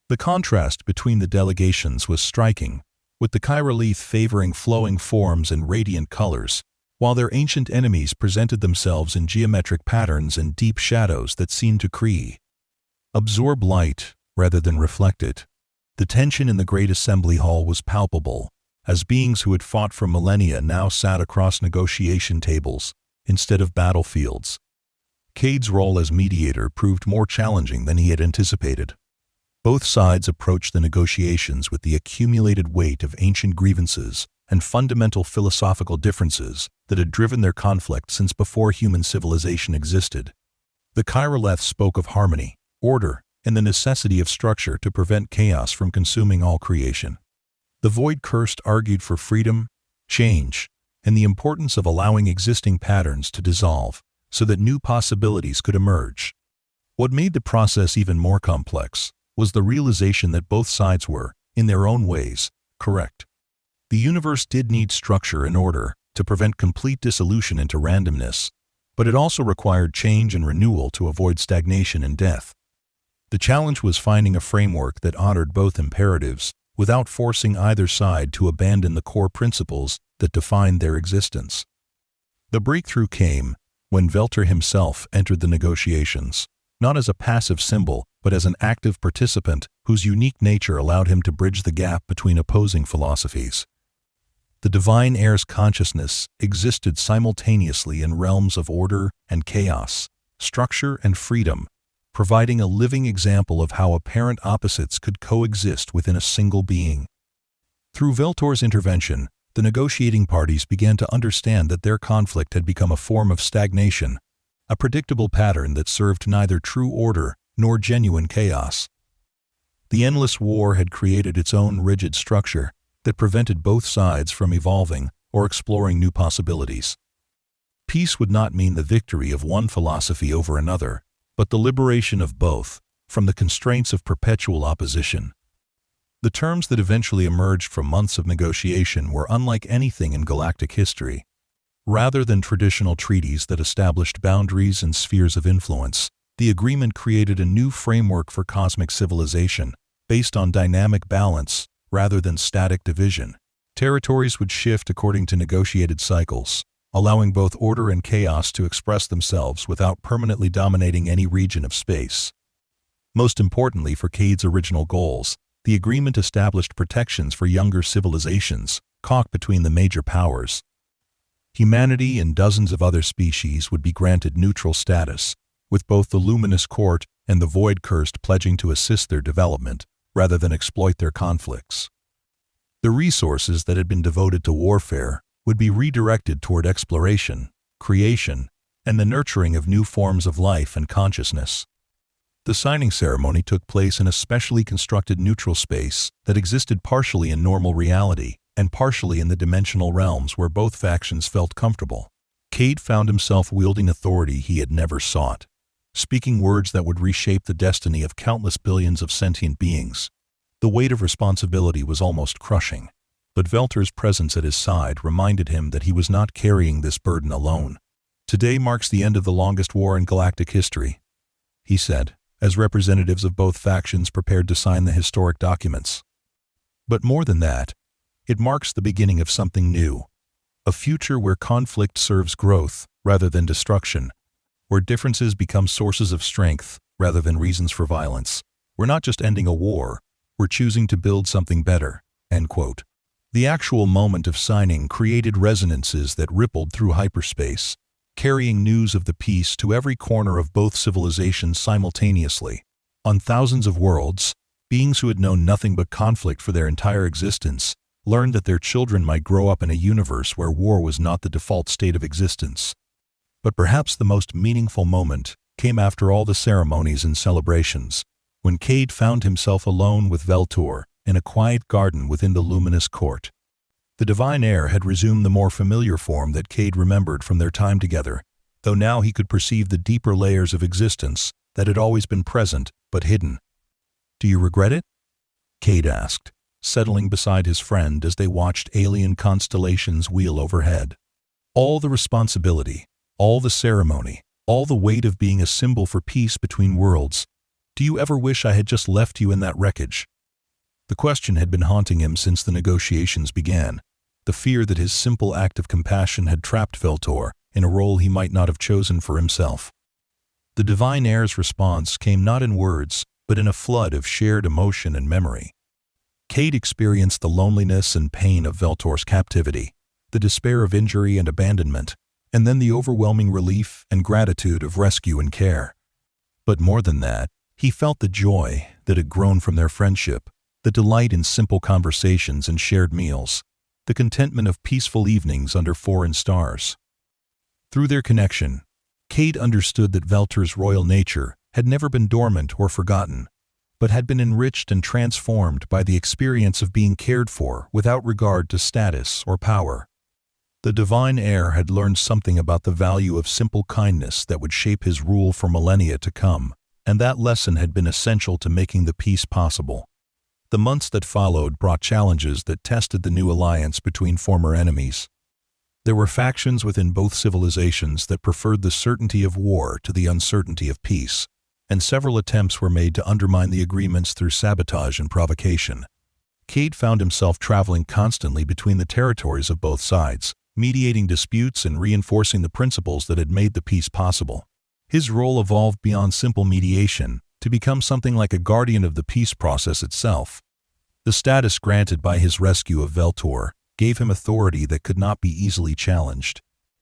The contrast between the delegations was striking, with the Kyrilleth favoring flowing forms and radiant colors, while their ancient enemies presented themselves in geometric patterns and deep shadows that seemed to absorb light rather than reflect it. The tension in the great assembly hall was palpable, as beings who had fought for millennia now sat across negotiation tables instead of battlefields. Kade's role as mediator proved more challenging than he had anticipated. Both sides approached the negotiations with the accumulated weight of ancient grievances and fundamental philosophical differences that had driven their conflict since before human civilization existed. The Kyrilleth spoke of harmony, order, and the necessity of structure to prevent chaos from consuming all creation. The Void Cursed argued for freedom, change, and the importance of allowing existing patterns to dissolve so that new possibilities could emerge. What made the process even more complex was the realization that both sides were, in their own ways, correct. The universe did need structure and order to prevent complete dissolution into randomness, but it also required change and renewal to avoid stagnation and death. The challenge was finding a framework that honored both imperatives without forcing either side to abandon the core principles that defined their existence. The breakthrough came when Velter himself entered the negotiations, not as a passive symbol, but as an active participant whose unique nature allowed him to bridge the gap between opposing philosophies. The Divine Heir's consciousness existed simultaneously in realms of order and chaos, structure and freedom, providing a living example of how apparent opposites could coexist within a single being. Through Veltor's intervention, the negotiating parties began to understand that their conflict had become a form of stagnation, a predictable pattern that served neither true order nor genuine chaos. The endless war had created its own rigid structure that prevented both sides from evolving or exploring new possibilities. Peace would not mean the victory of one philosophy over another, but the liberation of both from the constraints of perpetual opposition. The terms that eventually emerged from months of negotiation were unlike anything in galactic history. Rather than traditional treaties that established boundaries and spheres of influence, the agreement created a new framework for cosmic civilization, based on dynamic balance rather than static division. Territories would shift according to negotiated cycles, allowing both order and chaos to express themselves without permanently dominating any region of space. Most importantly for Kade's original goals, the agreement established protections for younger civilizations, caught between the major powers. Humanity and dozens of other species would be granted neutral status, with both the Luminous Court and the Void Cursed pledging to assist their development, rather than exploit their conflicts. The resources that had been devoted to warfare would be redirected toward exploration, creation, and the nurturing of new forms of life and consciousness. The signing ceremony took place in a specially constructed neutral space that existed partially in normal reality and partially in the dimensional realms where both factions felt comfortable. Kade found himself wielding authority he had never sought, speaking words that would reshape the destiny of countless billions of sentient beings. The weight of responsibility was almost crushing, but Velter's presence at his side reminded him that he was not carrying this burden alone. "Today marks the end of the longest war in galactic history," he said, as representatives of both factions prepared to sign the historic documents. "But more than that, it marks the beginning of something new, a future where conflict serves growth rather than destruction, where differences become sources of strength rather than reasons for violence. We're not just ending a war, we're choosing to build something better." End quote. The actual moment of signing created resonances that rippled through hyperspace, carrying news of the peace to every corner of both civilizations simultaneously. On thousands of worlds, beings who had known nothing but conflict for their entire existence learned that their children might grow up in a universe where war was not the default state of existence. But perhaps the most meaningful moment came after all the ceremonies and celebrations, when Kade found himself alone with Veltor in a quiet garden within the luminous court. The Divine Heir had resumed the more familiar form that Kade remembered from their time together, though now he could perceive the deeper layers of existence that had always been present but hidden. "Do you regret it?" Kade asked, settling beside his friend as they watched alien constellations wheel overhead. "All the responsibility, all the ceremony, all the weight of being a symbol for peace between worlds. Do you ever wish I had just left you in that wreckage?" The question had been haunting him since the negotiations began, the fear that his simple act of compassion had trapped Veltor in a role he might not have chosen for himself. The Divine Heir's response came not in words, but in a flood of shared emotion and memory. Kade experienced the loneliness and pain of Veltor's captivity, the despair of injury and abandonment, and then the overwhelming relief and gratitude of rescue and care. But more than that, he felt the joy that had grown from their friendship, the delight in simple conversations and shared meals, the contentment of peaceful evenings under foreign stars. Through their connection, Kade understood that Veltor's royal nature had never been dormant or forgotten, but had been enriched and transformed by the experience of being cared for without regard to status or power. The Divine Heir had learned something about the value of simple kindness that would shape his rule for millennia to come, and that lesson had been essential to making the peace possible. The months that followed brought challenges that tested the new alliance between former enemies. There were factions within both civilizations that preferred the certainty of war to the uncertainty of peace, and several attempts were made to undermine the agreements through sabotage and provocation. Kade found himself traveling constantly between the territories of both sides, mediating disputes and reinforcing the principles that had made the peace possible. His role evolved beyond simple mediation to become something like a guardian of the peace process itself. The status granted by his rescue of Veltor gave him authority that could not be easily challenged,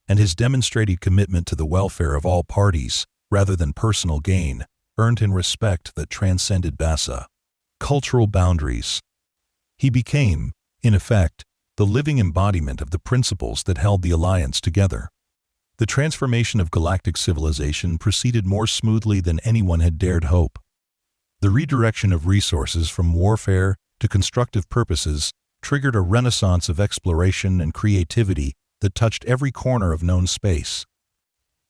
and his demonstrated commitment to the welfare of all parties, rather than personal gain, earned him respect that transcended Bassa cultural boundaries. He became, in effect, the living embodiment of the principles that held the alliance together. The transformation of galactic civilization proceeded more smoothly than anyone had dared hope. The redirection of resources from warfare to constructive purposes triggered a renaissance of exploration and creativity that touched every corner of known space.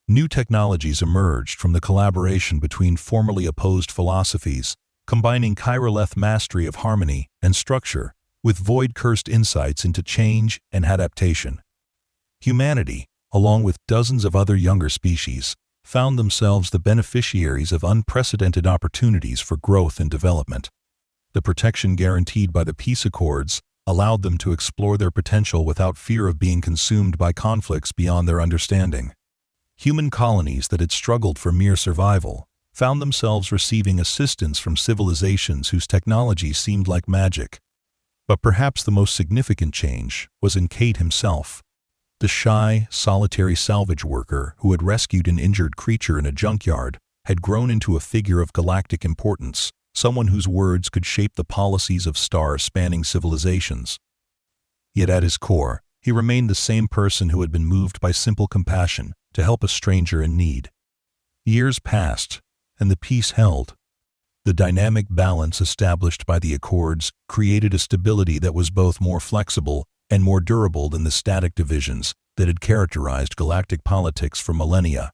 New technologies emerged from the collaboration between formerly opposed philosophies, combining chirolith mastery of harmony and structure with void-cursed insights into change and adaptation. Humanity, along with dozens of other younger species, found themselves the beneficiaries of unprecedented opportunities for growth and development. The protection guaranteed by the peace accords allowed them to explore their potential without fear of being consumed by conflicts beyond their understanding. Human colonies that had struggled for mere survival found themselves receiving assistance from civilizations whose technology seemed like magic. But perhaps the most significant change was in Kade himself. The shy, solitary salvage worker who had rescued an injured creature in a junkyard had grown into a figure of galactic importance, someone whose words could shape the policies of star-spanning civilizations. Yet at his core, he remained the same person who had been moved by simple compassion to help a stranger in need. Years passed, and the peace held. The dynamic balance established by the Accords created a stability that was both more flexible and more durable than the static divisions that had characterized galactic politics for millennia.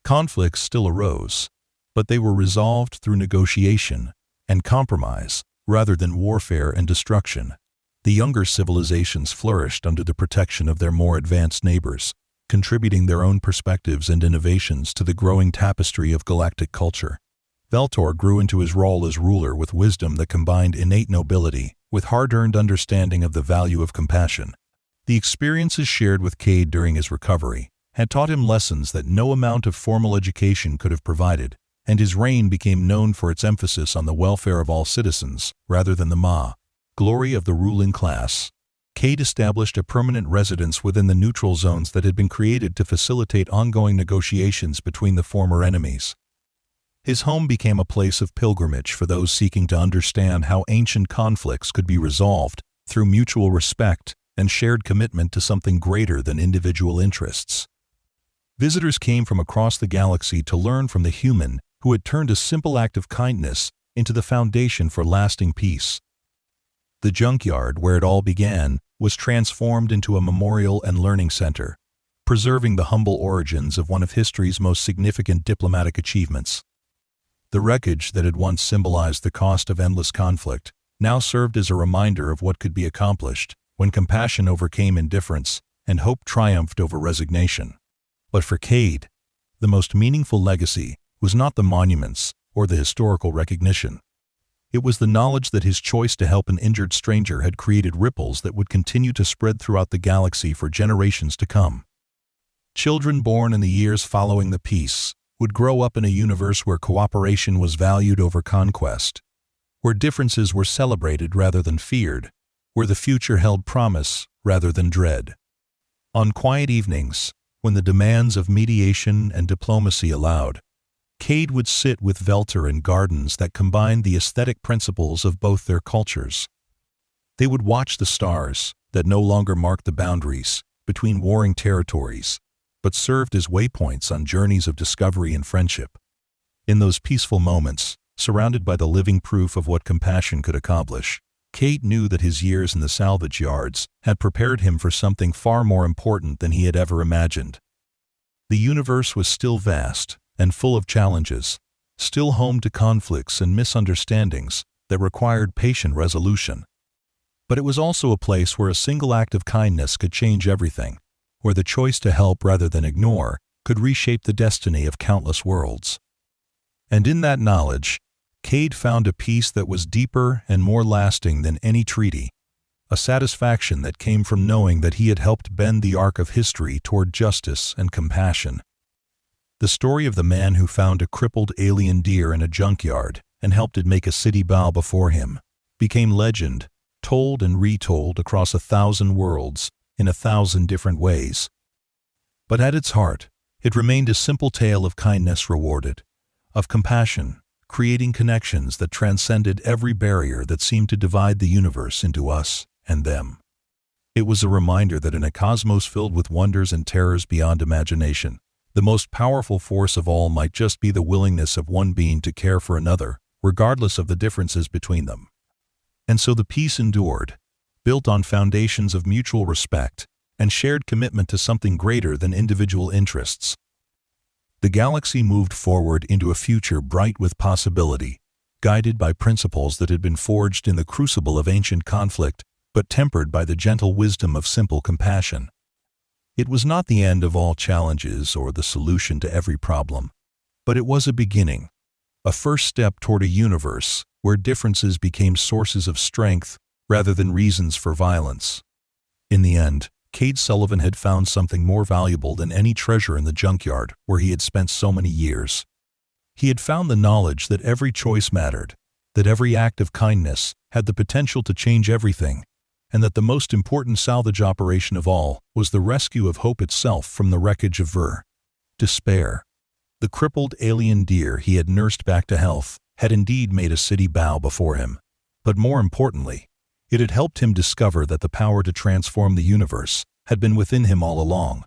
Conflicts still arose, but they were resolved through negotiation and compromise rather than warfare and destruction. The younger civilizations flourished under the protection of their more advanced neighbors, contributing their own perspectives and innovations to the growing tapestry of galactic culture. Veltor grew into his role as ruler with wisdom that combined innate nobility with hard-earned understanding of the value of compassion. The experiences shared with Kade during his recovery had taught him lessons that no amount of formal education could have provided, and his reign became known for its emphasis on the welfare of all citizens rather than the glory of the ruling class. Kade established a permanent residence within the neutral zones that had been created to facilitate ongoing negotiations between the former enemies. His home became a place of pilgrimage for those seeking to understand how ancient conflicts could be resolved through mutual respect and shared commitment to something greater than individual interests. Visitors came from across the galaxy to learn from the human who had turned a simple act of kindness into the foundation for lasting peace. The Junkyard, where it all began, was transformed into a memorial and learning center, preserving the humble origins of one of history's most significant diplomatic achievements. The wreckage that had once symbolized the cost of endless conflict now served as a reminder of what could be accomplished when compassion overcame indifference and hope triumphed over resignation. But for Kade, the most meaningful legacy was not the monuments or the historical recognition. It was the knowledge that his choice to help an injured stranger had created ripples that would continue to spread throughout the galaxy for generations to come. Children born in the years following the peace would grow up in a universe where cooperation was valued over conquest, where differences were celebrated rather than feared, where the future held promise rather than dread. On quiet evenings, when the demands of mediation and diplomacy allowed, Kade would sit with Veltor in gardens that combined the aesthetic principles of both their cultures. They would watch the stars that no longer marked the boundaries between warring territories, but served as waypoints on journeys of discovery and friendship. In those peaceful moments, surrounded by the living proof of what compassion could accomplish, Kade knew that his years in the salvage yards had prepared him for something far more important than he had ever imagined. The universe was still vast and full of challenges, still home to conflicts and misunderstandings that required patient resolution. But it was also a place where a single act of kindness could change everything, where the choice to help rather than ignore could reshape the destiny of countless worlds. And in that knowledge, Kade found a peace that was deeper and more lasting than any treaty, a satisfaction that came from knowing that he had helped bend the arc of history toward justice and compassion. The story of the man who found a crippled alien deer in a junkyard and helped it make a city bow before him became legend, told and retold across 1,000 worlds in 1,000 different ways. But at its heart, it remained a simple tale of kindness rewarded, of compassion, creating connections that transcended every barrier that seemed to divide the universe into us and them. It was a reminder that in a cosmos filled with wonders and terrors beyond imagination, the most powerful force of all might just be the willingness of one being to care for another, regardless of the differences between them. And so the peace endured, built on foundations of mutual respect and shared commitment to something greater than individual interests. The galaxy moved forward into a future bright with possibility, guided by principles that had been forged in the crucible of ancient conflict, but tempered by the gentle wisdom of simple compassion. It was not the end of all challenges or the solution to every problem, but it was a beginning, a first step toward a universe where differences became sources of strength rather than reasons for violence. In the end, Kade Sullivan had found something more valuable than any treasure in the junkyard where he had spent so many years. He had found the knowledge that every choice mattered, that every act of kindness had the potential to change everything, and that the most important salvage operation of all was the rescue of hope itself from the wreckage of despair. The crippled alien deer he had nursed back to health had indeed made a city bow before him. But more importantly, it had helped him discover that the power to transform the universe had been within him all along,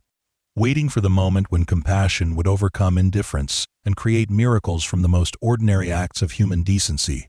waiting for the moment when compassion would overcome indifference and create miracles from the most ordinary acts of human decency.